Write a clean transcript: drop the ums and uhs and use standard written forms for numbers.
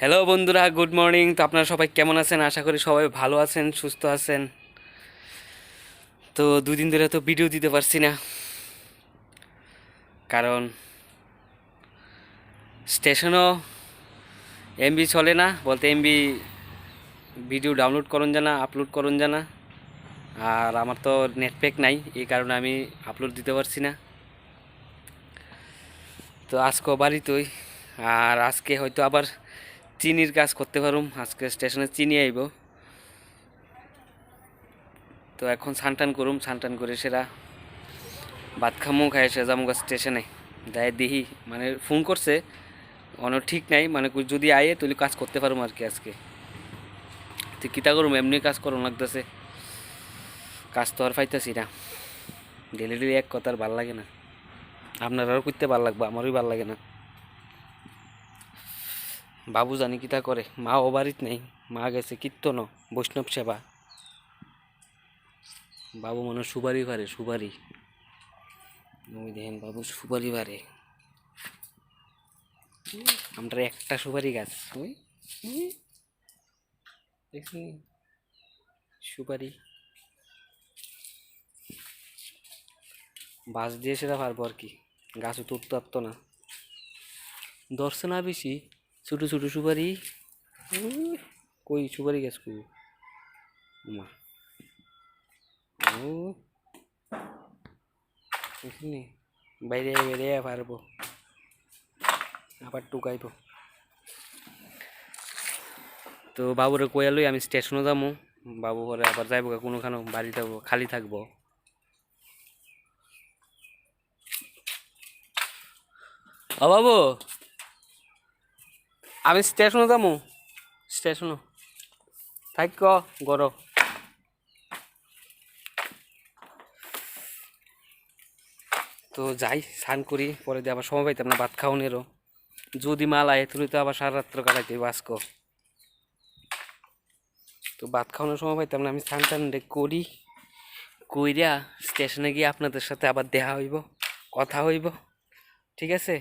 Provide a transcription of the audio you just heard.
Hello বন্ধুরা, good morning. তো আপনারা সবাই কেমন আছেন? আশা করি সবাই ভালো আছেন, সুস্থ আছেন। তো দুদিন ধরে তো ভিডিও দিতে পারছি না, কারণ স্টেশনও এমবি চলে না, বলতে এমবি ভিডিও ডাউনলোড করুন জানা, আপলোড করুন জানা। আর আমার তো নেট প্যাক নাই, এই কারণে আমি আপলোড দিতে পারছি না। তো আজকেও বাড়িতেই, আর আজকে হয়তো আবার চিনির কাজ করতে পারুম। আজকে স্টেশনে চিনি আইব। তো এখন সানটান করুম, সানটান করে সেরা ভাত খামু, খাই এসে যাবো স্টেশনে। যাই দিহি, মানে ফোন করছে, অন ঠিক নাই, মানে যদি আয়ে তুই কাজ করতে পারুম আর কি আজকে। তুই কিতা করুম, এমনি কাজ করুন লাগতেছে, কাজ তো আর পাইতেছি না। ডেলি ডেলি এক কথা আর ভাল লাগে না। আপনারাও করতে ভাল লাগবে, আমারই ভাল লাগে না। বাবু জানি কিতা করে, মা ও বাড়িত নেই, মা গেছে কীর্তন বৈষ্ণব সেবা। বাবু মনে সুপারি পারে, সুপারি। ওই দেখেন বাবু সুপারি পারে। আমরা একটা সুপারি গাছ, ওই দেখছি সুপারি বাঁশ দিয়ে সেটা পারবো আর কি। গাছও তুলতে পারতো না, ধরছে না বেশি। ছোটো ছোটো সুপারি, কই সুপারি গাছ কই মা, ও এখানে বাইরে বাইরে পারবো, আবার টুকাইবো। তো বাবুরে কয়ালই আমি স্টেশনে যাবো। বাবু পরে আবার যাইব কোনোখানে, বাড়ি যাবো, খালি থাকবো। ও বাবু, আমি স্টেশনে যাবো, স্টেশনে থাক গর। তো যাই, স্নান করি, পরে দিয়ে আবার সময় পাইতাম না ভাত খাওয়ানেরও। যদি মাল আয় তুই তো আবার সারা রাত্র কাটাইতে বাসকো। তো ভাত খাওয়ানোর সময় পাইতাম না, আমি স্নান টান করি, কইরা স্টেশনে গিয়ে আপনাদের সাথে আবার দেখা হইব, কথা হইব, ঠিক আছে।